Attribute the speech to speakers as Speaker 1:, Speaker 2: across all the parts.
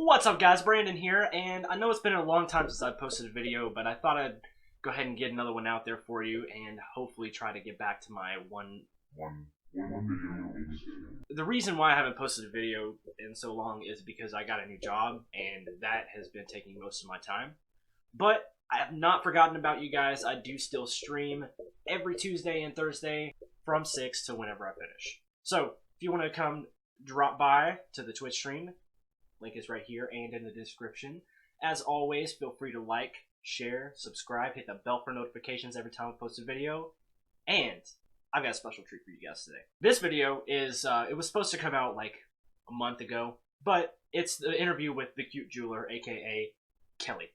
Speaker 1: What's up, guys? Brandon here, and I know it's been a long time since I've posted a video, but I thought I'd go ahead and get another one out there for you, and hopefully try to get back to my one video. The reason why I haven't posted a video in so long is because I got a new job, and that has been taking most of my time. But I have not forgotten about you guys. I do still stream every Tuesday and Thursday from 6 to whenever I finish. So, if you want to come drop by to the Twitch stream, link is right here and in the description. As always, feel free to like, share, subscribe, hit the bell for notifications every time I post a video. And I've got a special treat for you guys today. This video is, it was supposed to come out like a month ago, but it's the interview with TheCuteJeweler, aka Kelly.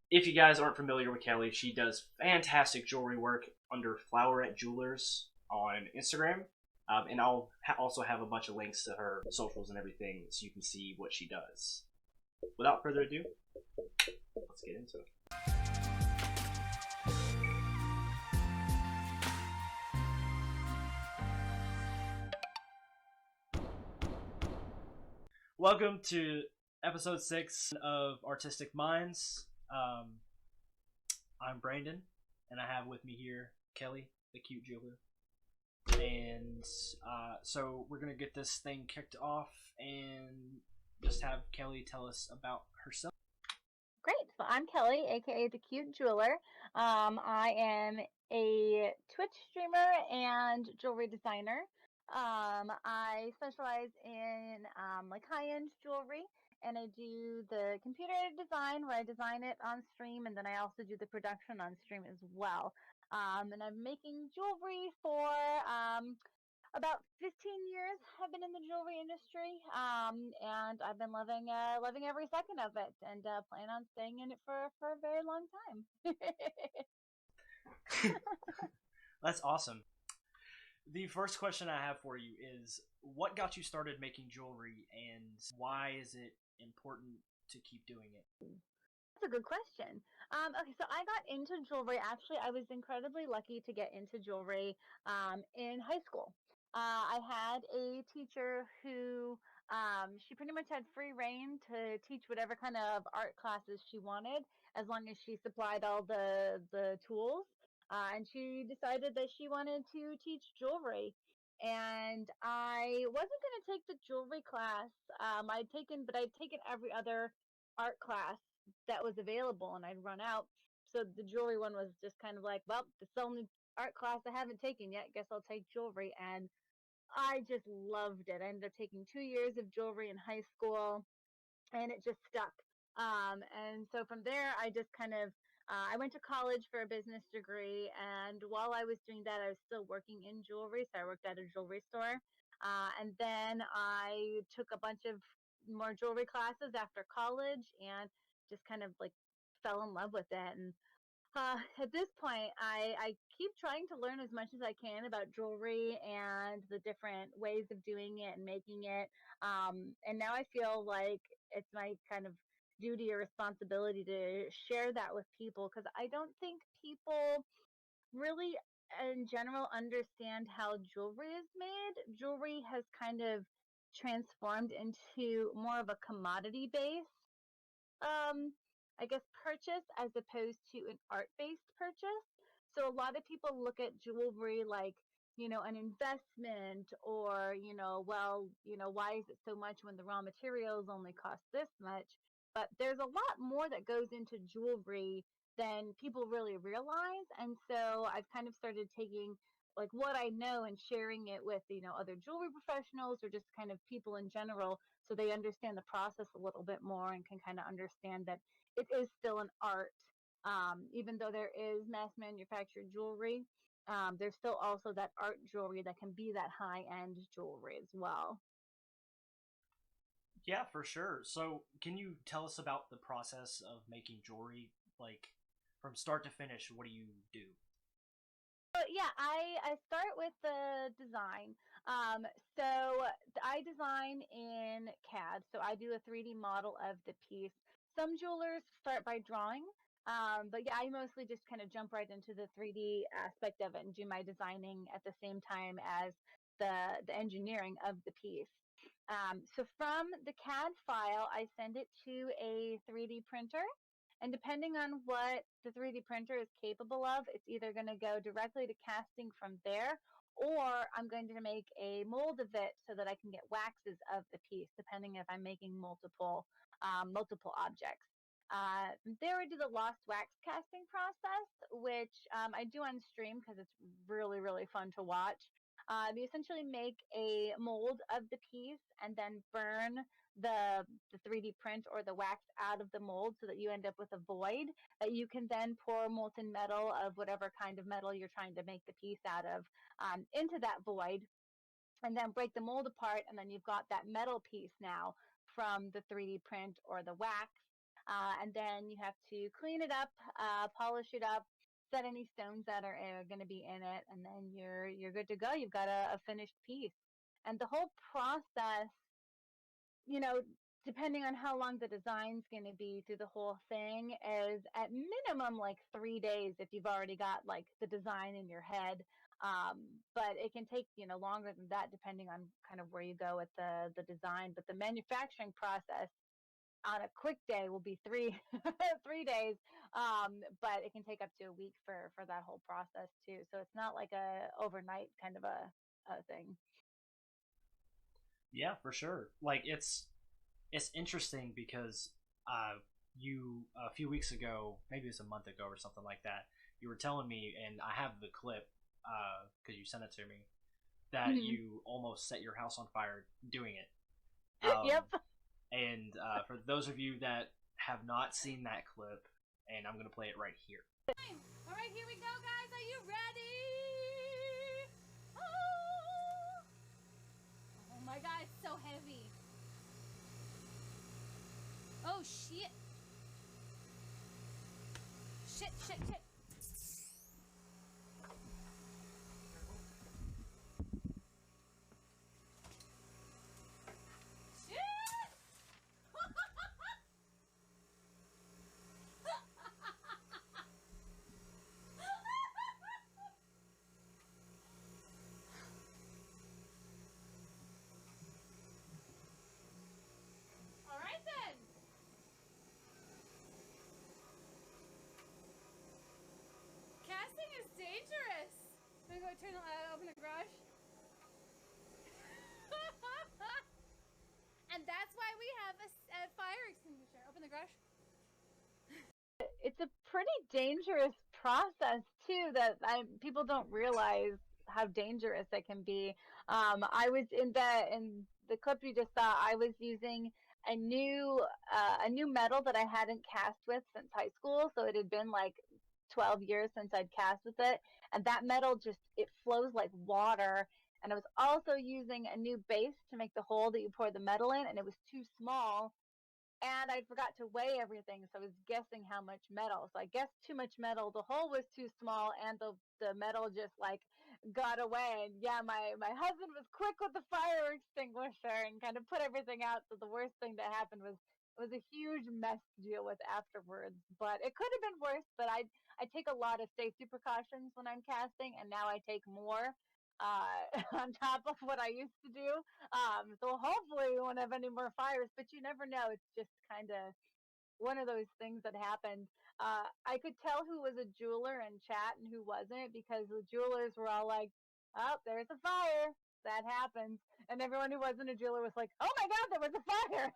Speaker 1: If you guys aren't familiar with Kelly, she does fantastic jewelry work under Flowerette Jewelers on Instagram. And I'll also have a bunch of links to her socials and everything so you can see what she does. Without further ado, let's get into it. Welcome to episode 6 of Artistic Minds. I'm Brandon, and I have with me here Kelly, the cute jeweler. And so we're going to get this thing kicked off and just have Kelly tell us about herself.
Speaker 2: Great. So I'm Kelly, aka the Cute Jeweler. I am a Twitch streamer and jewelry designer. I specialize in like high-end jewelry, and I do the computer design where I design it on stream, and then I also do the production on stream as well. And I'm making jewelry for about 15 years. I've been in the jewelry industry, and I've been loving every second of it, and plan on staying in it for a very long time.
Speaker 1: That's awesome. The first question I have for you is, what got you started making jewelry, and why is it important to keep doing it?
Speaker 2: That's a good question. Okay, so I got into jewelry. Actually, I was incredibly lucky to get into jewelry in high school. I had a teacher who she pretty much had free reign to teach whatever kind of art classes she wanted, as long as she supplied all the tools. And she decided that she wanted to teach jewelry. And I wasn't going to take the jewelry class. I'd taken every other art class that was available, and I'd run out. So the jewelry one was just kind of like, well, it's the only art class I haven't taken yet. Guess I'll take jewelry. And I just loved it. I ended up taking 2 years of jewelry in high school, and it just stuck. And so from there, I just kind of I went to college for a business degree, and while I was doing that, I was still working in jewelry. So I worked at a jewelry store, and then I took a bunch of more jewelry classes after college, and just kind of like fell in love with it. And at this point, I keep trying to learn as much as I can about jewelry and the different ways of doing it and making it. And now I feel like it's my kind of duty or responsibility to share that with people, because I don't think people really, in general, understand how jewelry is made. Jewelry has kind of transformed into more of a commodity base I guess, purchase as opposed to an art-based purchase. So a lot of people look at jewelry like, an investment, or, well, why is it so much when the raw materials only cost this much? But there's a lot more that goes into jewelry than people really realize. And so I've kind of started taking like what I know and sharing it with, other jewelry professionals or just kind of people in general, so they understand the process a little bit more and can kind of understand that it is still an art. Even though there is mass manufactured jewelry, there's still also that art jewelry that can be that high end jewelry as well.
Speaker 1: Yeah, for sure. So, can you tell us about the process of making jewelry? Like, from start to finish, what do you do?
Speaker 2: So yeah, I start with the design. So I design in CAD. So I do a 3D model of the piece. Some jewelers start by drawing, but yeah, I mostly just kind of jump right into the 3D aspect of it and do my designing at the same time as the engineering of the piece. So from the CAD file, I send it to a 3D printer. And depending on what the 3D printer is capable of, it's either going to go directly to casting from there, or I'm going to make a mold of it so that I can get waxes of the piece, depending if I'm making multiple objects. There we do the lost wax casting process, which I do on stream because it's really, really fun to watch. You essentially make a mold of the piece and then burn the 3D print or the wax out of the mold so that you end up with a void that you can then pour molten metal of whatever kind of metal you're trying to make the piece out of into that void, and then break the mold apart, and then you've got that metal piece now from the 3D print or the wax. And then you have to clean it up, polish it up, set any stones that are going to be in it, and then you're good to go. You've got a finished piece. And the whole process, you know, depending on how long the design's going to be through the whole thing, is at minimum like 3 days if you've already got like the design in your head. But it can take, longer than that depending on kind of where you go with the design. But the manufacturing process on a quick day will be 3 days. But it can take up to a week for that whole process too. So it's not like a overnight kind of a thing.
Speaker 1: Yeah, for sure. Like it's interesting because you a few weeks ago, maybe it was a month ago or something like that, you were telling me, and I have the clip because you sent it to me, that you almost set your house on fire doing it.
Speaker 2: Yep.
Speaker 1: And for those of you that have not seen that clip, and I'm gonna play it right here.
Speaker 3: All right, here we go, guys. Are you ready? Oh, oh my God, it's so heavy. Oh shit. Shit. All right then. Casting is dangerous. I'm gonna go open the garage. And that's why we have a fire extinguisher. Open the garage.
Speaker 2: It's a pretty dangerous process too that people don't realize how dangerous it can be. I was in the clip you just saw. I was using a new metal that I hadn't cast with since high school, so it had been like 12 years since I'd cast with it, and that metal just it flows like water. And I was also using a new base to make the hole that you pour the metal in, and it was too small, and I forgot to weigh everything, so I was guessing how much metal. So I guessed too much metal. The hole was too small, and the metal just like got away. And yeah, my husband was quick with the fire extinguisher and kind of put everything out. So the worst thing that happened was it was a huge mess to deal with afterwards. But it could have been worse. But I take a lot of safety precautions when I'm casting, and now I take more on top of what I used to do. So hopefully we won't have any more fires, but you never know. It's just kind of one of those things that happened. I could tell who was a jeweler in chat and who wasn't, because the jewelers were all like, oh, there's a fire. That happens. And everyone who wasn't a jeweler was like, oh my God, there was a fire.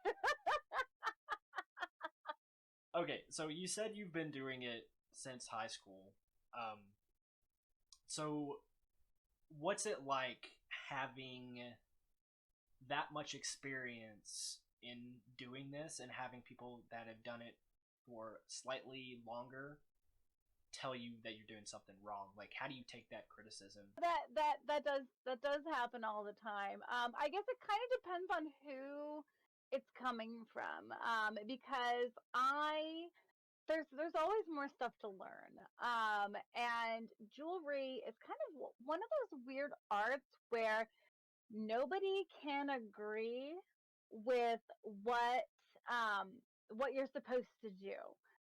Speaker 1: Okay, so you said you've been doing it since high school. So what's it like having that much experience in doing this and having people that have done it for slightly longer tell you that you're doing something wrong? Like, how do you take that criticism?
Speaker 2: That does happen all the time. I guess it kind of depends on who it's coming from, because there's always more stuff to learn. And jewelry is kind of one of those weird arts where nobody can agree with what you're supposed to do.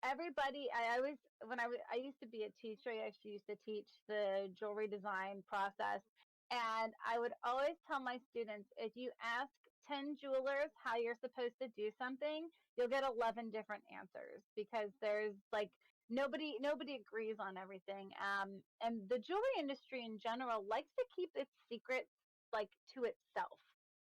Speaker 2: Everybody, I always when I used to be a teacher. I actually used to teach the jewelry design process, and I would always tell my students, if you ask 10 jewelers how you're supposed to do something, you'll get 11 different answers because there's like nobody agrees on everything. And the jewelry industry in general likes to keep its secrets like to itself.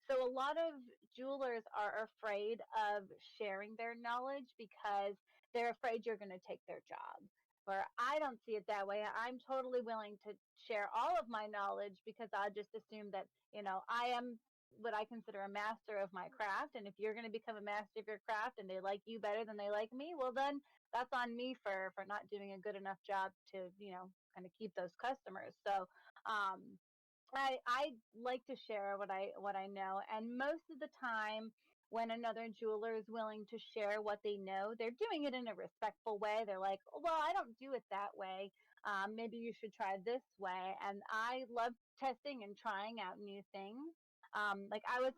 Speaker 2: So a lot of jewelers are afraid of sharing their knowledge because they're afraid you're going to take their job. Where I don't see it that way. I'm totally willing to share all of my knowledge because I just assume that, I am what I consider a master of my craft. And if you're going to become a master of your craft and they like you better than they like me, well, then that's on me for not doing a good enough job to, kind of keep those customers. So, I like to share what I know, and most of the time, when another jeweler is willing to share what they know, they're doing it in a respectful way. They're like, "Well, I don't do it that way. Maybe you should try this way." And I love testing and trying out new things. Like I was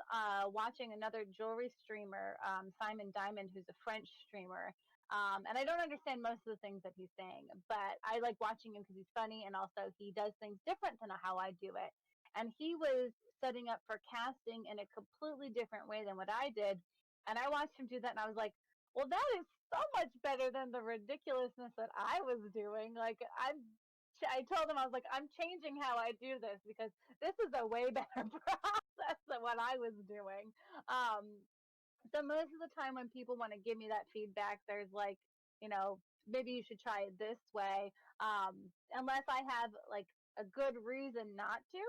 Speaker 2: watching another jewelry streamer, Simon Diamond, who's a French streamer, and I don't understand most of the things that he's saying, but I like watching him because he's funny and also he does things different than how I do it. And he was setting up for casting in a completely different way than what I did. And I watched him do that and I was like, well, that is so much better than the ridiculousness that I was doing. Like, I told him, I was like, I'm changing how I do this because this is a way better process than what I was doing. Um, so most of the time when people want to give me that feedback, there's like, maybe you should try it this way. Unless I have like a good reason not to,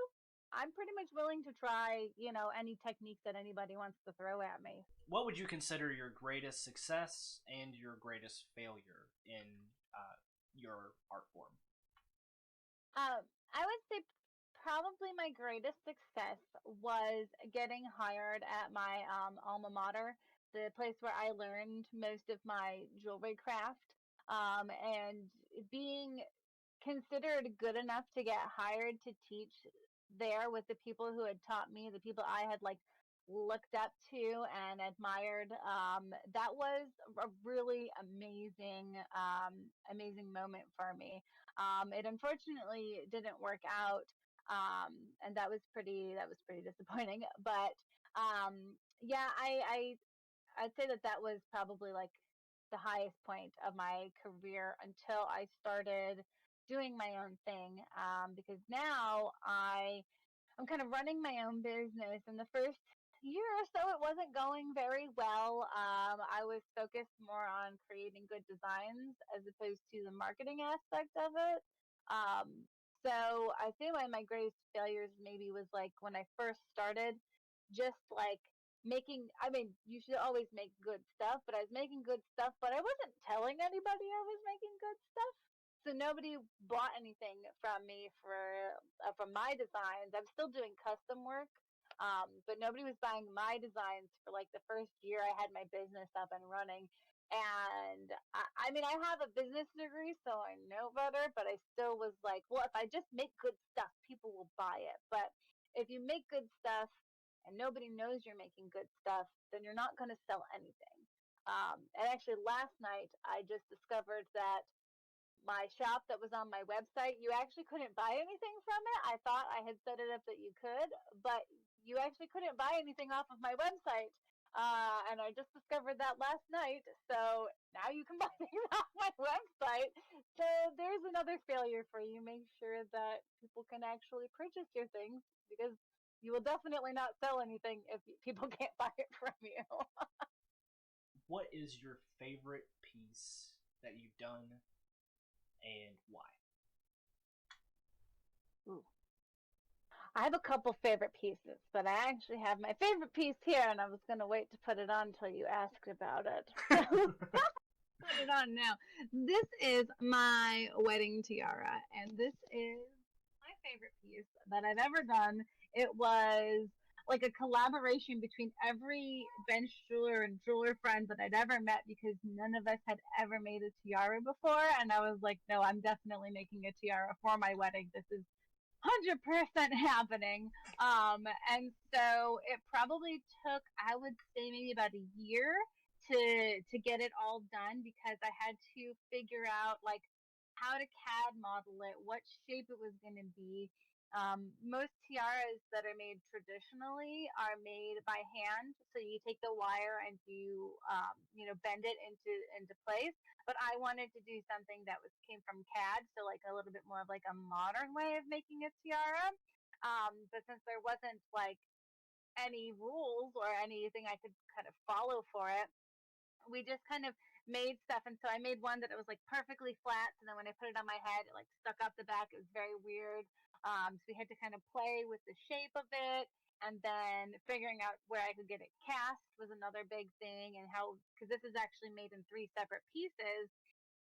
Speaker 2: I'm pretty much willing to try, any techniques that anybody wants to throw at me.
Speaker 1: What would you consider your greatest success and your greatest failure in your art form?
Speaker 2: I would say probably my greatest success was getting hired at my alma mater, the place where I learned most of my jewelry craft, and being considered good enough to get hired to teach there with the people who had taught me, the people I had like looked up to and admired. That was a really amazing moment for me. It unfortunately didn't work out, and that was pretty disappointing. But yeah, I'd say that was probably like the highest point of my career until I started doing my own thing. Because now I'm kind of running my own business. And the first year or so, it wasn't going very well. I was focused more on creating good designs as opposed to the marketing aspect of it. Um, so I think one of my greatest failures maybe was like when I first started, just like I mean, you should always make good stuff, but I was making good stuff, but I wasn't telling anybody I was making good stuff. So nobody bought anything from me from my designs. I'm still doing custom work, but nobody was buying my designs for like the first year I had my business up and running. And I mean, I have a business degree, so I know better, but I still was like, well, if I just make good stuff, people will buy it. But if you make good stuff and nobody knows you're making good stuff, then you're not going to sell anything. And actually, last night, I just discovered that my shop that was on my website, you actually couldn't buy anything from it. I thought I had set it up that you could, but you actually couldn't buy anything off of my website. And I just discovered that last night. So now you can buy things off my website. So there's another failure for you. Make sure that people can actually purchase your things because you will definitely not sell anything if people can't buy it from you.
Speaker 1: What is your favorite piece that you've done and why?
Speaker 2: Ooh. I have a couple favorite pieces, but I actually have my favorite piece here, and I was going to wait to put it on until you asked about it. Put it on now. This is my wedding tiara, and this is my favorite piece that I've ever done. It was like a collaboration between every bench jeweler and jeweler friend that I'd ever met because none of us had ever made a tiara before. And I was like, no, I'm definitely making a tiara for my wedding. This is 100% happening. And so it probably took, I would say, maybe about a year to get it all done because I had to figure out like how to CAD model it, what shape it was going to be. Most tiaras that are made traditionally are made by hand. So you take the wire and you bend it into place. But I wanted to do something that came from CAD, so like a little bit more of like a modern way of making a tiara. But since there wasn't like any rules or anything I could kind of follow for it, we just kind of made stuff. And so I made one that it was like perfectly flat. And then when I put it on my head, it like stuck out the back. It was very weird. So we had to kind of play with the shape of it. And then figuring out where I could get it cast was another big thing. And how, because this is actually made in 3 separate pieces.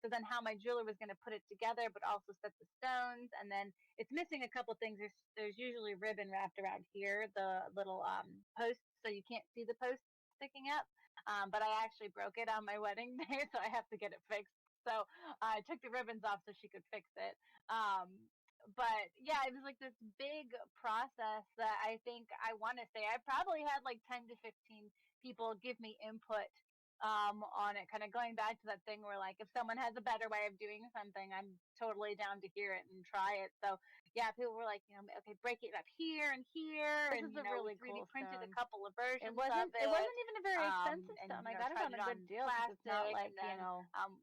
Speaker 2: So then how my jeweler was going to put it together, but also set the stones. And then it's missing a couple things. There's usually ribbon wrapped around here, the little posts, so you can't see the posts sticking up. But I actually broke it on my wedding day, so I have to get it fixed. So I took the ribbons off so she could fix it. But yeah, it was like this big process that I think I want to say I probably had like 10 to 15 people give me input on it, kind of going back to that thing where like if someone has a better way of doing something, I'm totally down to hear it and try it. So yeah, people were like, okay, break it up here and here.
Speaker 3: This
Speaker 2: and
Speaker 3: is a really
Speaker 2: we 3D
Speaker 3: cool
Speaker 2: printed
Speaker 3: stone.
Speaker 2: a couple of versions
Speaker 3: It wasn't even a very expensive
Speaker 2: and
Speaker 3: stone. I got it
Speaker 2: tried
Speaker 3: on a good deal because it's not like,
Speaker 2: and then,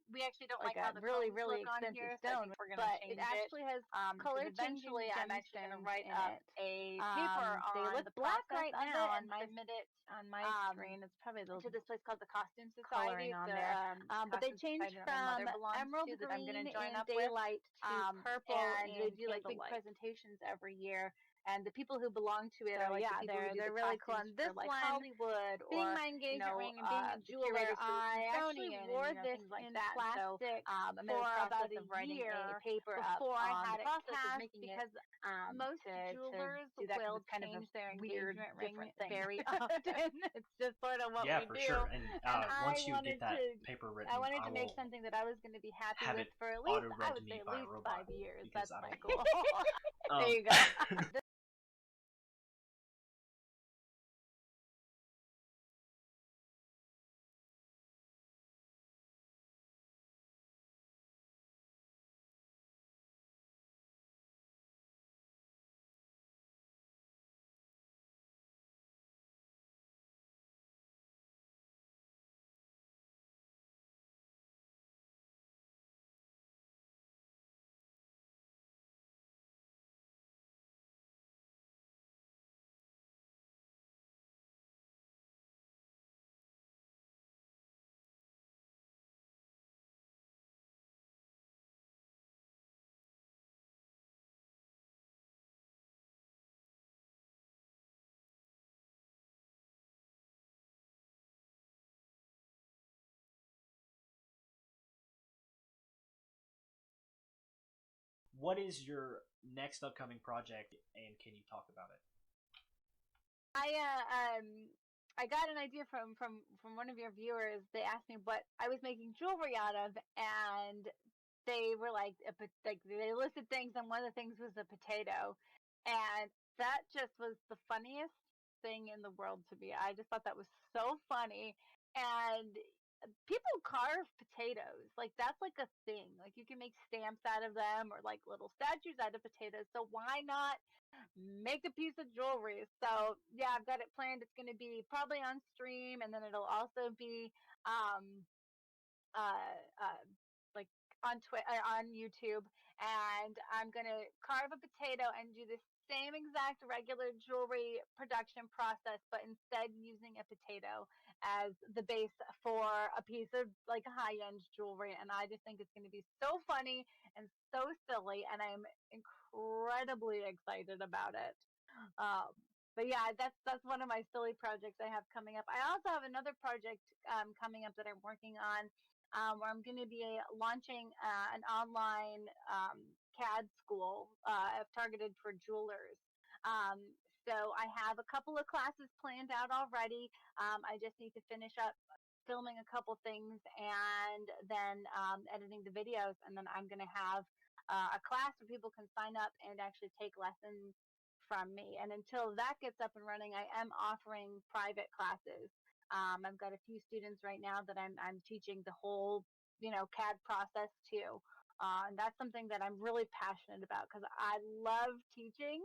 Speaker 2: we actually don't
Speaker 3: like
Speaker 2: like how
Speaker 3: a
Speaker 2: the
Speaker 3: really,
Speaker 2: cones
Speaker 3: really
Speaker 2: look on
Speaker 3: expensive
Speaker 2: here, so I
Speaker 3: stone,
Speaker 2: think we're gonna
Speaker 3: but
Speaker 2: change
Speaker 3: it actually has color
Speaker 2: because
Speaker 3: changing
Speaker 2: eventually I'm actually gonna
Speaker 3: gemstones
Speaker 2: write
Speaker 3: in
Speaker 2: up
Speaker 3: it.
Speaker 2: a paper
Speaker 3: They
Speaker 2: on
Speaker 3: look
Speaker 2: the
Speaker 3: black
Speaker 2: process
Speaker 3: right
Speaker 2: of
Speaker 3: now
Speaker 2: it and submit it
Speaker 3: on my screen. It's probably the
Speaker 2: to this place called the Costume
Speaker 3: coloring
Speaker 2: Society.
Speaker 3: on
Speaker 2: The
Speaker 3: there. But they
Speaker 2: Costume
Speaker 3: changed
Speaker 2: Society that my
Speaker 3: from
Speaker 2: mother belongs
Speaker 3: emerald
Speaker 2: to, that I'm
Speaker 3: green
Speaker 2: going to join
Speaker 3: in
Speaker 2: up with.
Speaker 3: daylight to purple
Speaker 2: And they
Speaker 3: in
Speaker 2: do like big
Speaker 3: candlelight.
Speaker 2: presentations every year. And the people who belong to it
Speaker 3: So
Speaker 2: are like
Speaker 3: yeah,
Speaker 2: the people who do
Speaker 3: they're
Speaker 2: the
Speaker 3: really cool.
Speaker 2: costumes
Speaker 3: And this
Speaker 2: for like
Speaker 3: one,
Speaker 2: Hollywood
Speaker 3: being
Speaker 2: or
Speaker 3: my engagement ring and being a
Speaker 2: the
Speaker 3: jeweler,
Speaker 2: curators for the
Speaker 3: I actually
Speaker 2: Smithsonian
Speaker 3: wore
Speaker 2: and
Speaker 3: this
Speaker 2: things like
Speaker 3: in
Speaker 2: that. So
Speaker 3: plastic
Speaker 2: I'm in the
Speaker 3: for
Speaker 2: process
Speaker 3: about a
Speaker 2: of writing a
Speaker 3: year
Speaker 2: paper up
Speaker 3: before I
Speaker 2: on the
Speaker 3: had it
Speaker 2: process of
Speaker 3: cast,
Speaker 2: making it
Speaker 3: because most
Speaker 2: to
Speaker 3: jewelers
Speaker 2: do that, because
Speaker 3: will
Speaker 2: it's kind of a
Speaker 3: change their
Speaker 2: weird,
Speaker 3: engagement ring
Speaker 2: different thing.
Speaker 3: very often. It's just sort of what
Speaker 1: Yeah,
Speaker 3: we
Speaker 1: for
Speaker 3: do.
Speaker 1: sure. And once you
Speaker 3: wanted
Speaker 1: get that
Speaker 3: to
Speaker 1: paper written,
Speaker 2: I wanted
Speaker 1: I
Speaker 2: to make
Speaker 1: will
Speaker 2: something that I was going to be happy
Speaker 1: have
Speaker 2: with
Speaker 1: it
Speaker 2: for at least,
Speaker 1: auto-read
Speaker 2: I
Speaker 1: to
Speaker 2: would
Speaker 1: me
Speaker 2: say, at
Speaker 1: by a
Speaker 2: least
Speaker 1: robot
Speaker 2: 5 years.
Speaker 1: because
Speaker 2: That's
Speaker 1: I
Speaker 2: my
Speaker 1: don't.
Speaker 2: goal.
Speaker 3: There
Speaker 1: Um,
Speaker 3: you go.
Speaker 1: what is your next upcoming project, and can you talk about it?
Speaker 2: I got an idea from one of your viewers. They asked me what I was making jewelry out of, and they were like, they listed things, and one of the things was a potato, and that just was the funniest thing in the world to me. I just thought that was so funny, and people carve potatoes, like that's like a thing. Like you can make stamps out of them or like little statues out of potatoes. So why not make a piece of jewelry? So yeah, I've got it planned. It's going to be probably on stream, and then it'll also be um, uh, uh, like on YouTube, and I'm gonna carve a potato and do the same exact regular jewelry production process, but instead using a potato as the base for a piece of like high-end jewelry. And I just think it's going to be so funny and so silly, and I'm incredibly excited about it. Um, but yeah, that's one of my silly projects I have coming up. I also have another project coming up that I'm working on, where I'm going to be launching an online CAD school targeted for jewelers. Um, so I have a couple of classes planned out already. I just need to finish up filming a couple things and then editing the videos, and then I'm going to have a class where people can sign up and actually take lessons from me. And until that gets up and running, I am offering private classes. I've got a few students right now that I'm teaching the whole CAD process to. And that's something that I'm really passionate about because I love teaching.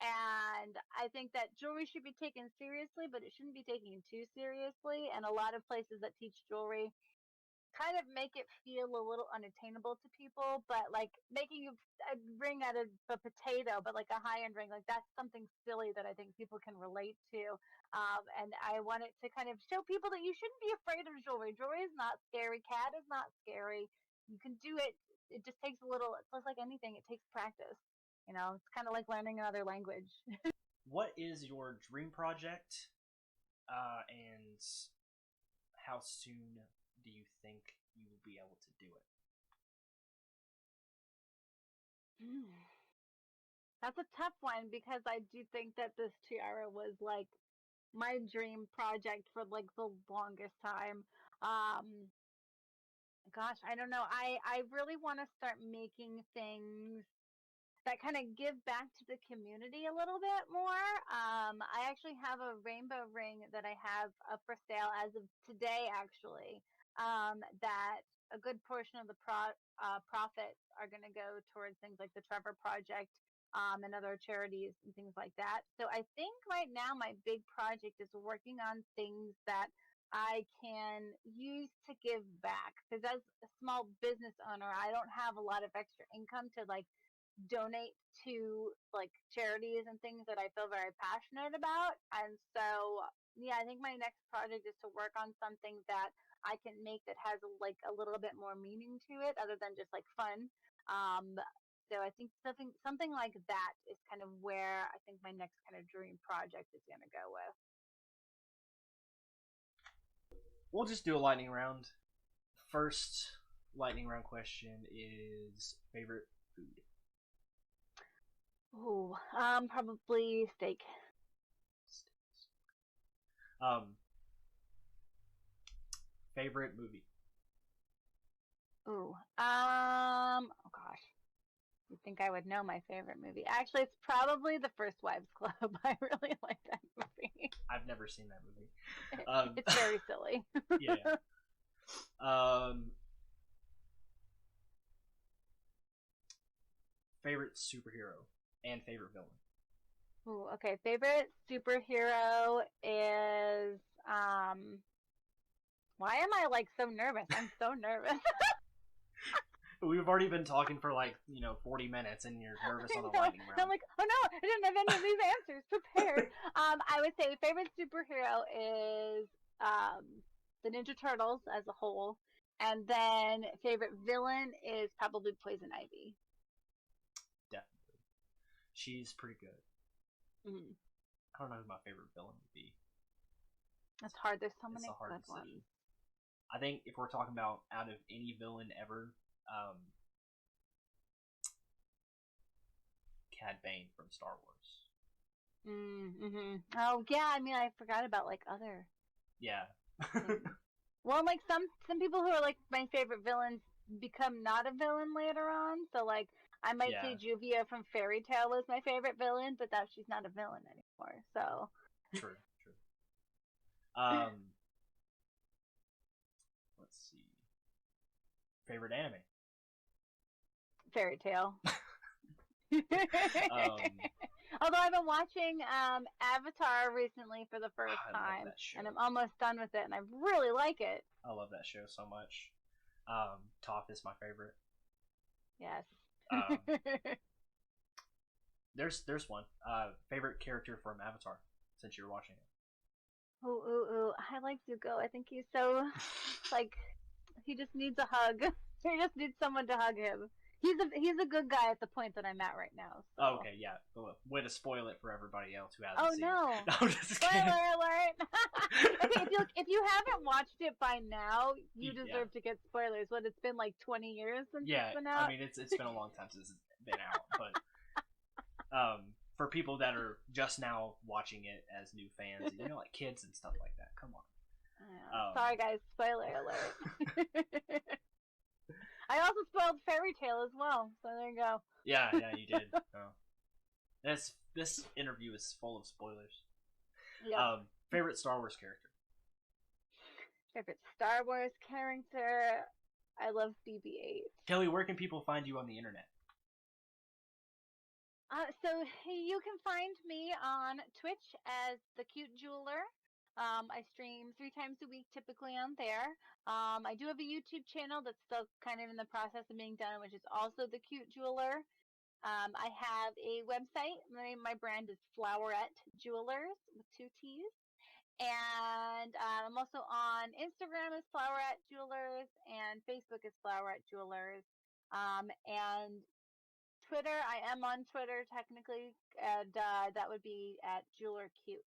Speaker 2: And I think that jewelry should be taken seriously, but it shouldn't be taken too seriously. And a lot of places that teach jewelry kind of make it feel a little unattainable to people, but like making a ring out of a potato, but like a high end ring, like that's something silly that I think people can relate to. And I want it to kind of show people that you shouldn't be afraid of jewelry. Jewelry is not scary. CAD is not scary. You can do it. It just takes a little, it's just like anything, it takes practice. You know, it's kind of like learning another language.
Speaker 1: What is your dream project, and how soon do you think you will be able to do it?
Speaker 2: That's a tough one because I do think that this tiara was like my dream project for like the longest time. Um, Gosh, I don't know. I really want to start making things that kind of give back to the community a little bit more. I actually have a rainbow ring that I have up for sale as of today, actually. That a good portion of the profits are going to go towards things like the Trevor Project, and other charities and things like that. So I think right now my big project is working on things that I can use to give back because as a small business owner, I don't have a lot of extra income to like donate to like charities and things that I feel very passionate about. And so, yeah, I think my next project is to work on something that I can make that has like a little bit more meaning to it other than just like fun. Um, so I think something like that is kind of where I think my next kind of dream project is going to go with.
Speaker 1: We'll just do a lightning round. First lightning round question is favorite food.
Speaker 2: Oh, probably steak.
Speaker 1: Um, favorite movie.
Speaker 2: Oh gosh. You'd think I would know my favorite movie. Actually, it's probably The First Wives Club. I really like that movie.
Speaker 1: I've never seen that movie.
Speaker 2: It's very silly.
Speaker 1: Yeah. Favorite superhero and favorite villain.
Speaker 2: Ooh, okay. Favorite superhero is why am I like so nervous? I'm so nervous.
Speaker 1: We've already been talking for like 40 minutes, and you're nervous on the lightning round.
Speaker 2: I'm like, oh no, I didn't have any of these answers prepared. I would say favorite superhero is the Ninja Turtles as a whole, and then favorite villain is probably Poison Ivy.
Speaker 1: Definitely, she's pretty good.
Speaker 2: Mm-hmm.
Speaker 1: I don't know who my favorite villain would be.
Speaker 2: That's hard. There's so many
Speaker 1: good
Speaker 2: decision. Ones.
Speaker 1: I think if we're talking about out of any villain ever, Cad Bane from Star Wars.
Speaker 2: Mm-hmm. Oh yeah, I mean I forgot about like other.
Speaker 1: Yeah.
Speaker 2: Well, like some people who are like my favorite villains become not a villain later on. So like I might say Juvia from Fairy Tale was my favorite villain, but that she's not a villain anymore. So
Speaker 1: true. Let's see. Favorite anime.
Speaker 2: Fairy Tale. Although I've been watching Avatar recently for the first time, and I'm almost done with it, and I really like it.
Speaker 1: I love that show so much. Toph is my favorite.
Speaker 2: Yes.
Speaker 1: There's one favorite character from Avatar since you're watching it.
Speaker 2: Ooh! I like Zuko. I think he's so like he just needs a hug. He just needs someone to hug him. He's a good guy at the point that I'm at right now. So.
Speaker 1: Oh, okay, yeah. Way to spoil it for everybody else who hasn't seen
Speaker 2: no.
Speaker 1: it. No, just
Speaker 2: Spoiler alert! Okay, if you haven't watched it by now, you deserve to get spoilers. What, it's been like 20 years since it's been out?
Speaker 1: I mean, it's been a long time since it's been out, but for people that are just now watching it as new fans, like kids and stuff like that, come on.
Speaker 2: Sorry, guys. Spoiler alert. I also spoiled Fairy Tale as well, so there you go.
Speaker 1: Yeah, you did. Oh. This interview is full of spoilers.
Speaker 2: Yeah.
Speaker 1: Favorite Star Wars character?
Speaker 2: Favorite Star Wars character? I love BB-8.
Speaker 1: Kelly, where can people find you on the internet?
Speaker 2: So you can find me on Twitch as TheCuteJeweler. I stream 3 times a week, typically on there. I do have a YouTube channel that's still kind of in the process of being done, which is also TheCuteJeweler. I have a website. My brand is Flowerette Jewelers with 2 T's. And I'm also on Instagram as Flowerette Jewelers and Facebook as Flowerette Jewelers. And Twitter, I am on Twitter technically, and that would be at JewelerCute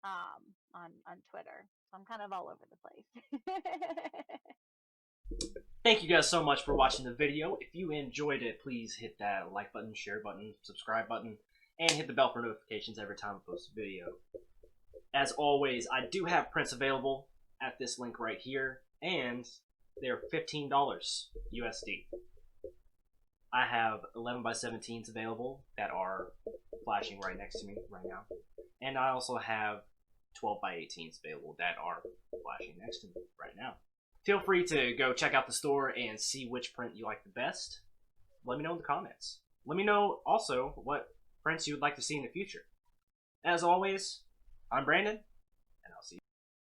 Speaker 2: on Twitter. So I'm kind of all over the place.
Speaker 1: Thank you guys so much for watching the video. If you enjoyed it, please hit that like button, share button, subscribe button, and hit the bell for notifications every time I post a video. As always, I do have prints available at this link right here, and they're $15 USD. I have 11x17s available that are flashing right next to me right now. And I also have 12x18s available that are flashing next to me right now. Feel free to go check out the store and see which print you like the best. Let me know in the comments. Let me know also what prints you would like to see in the future. As always, I'm Brandon,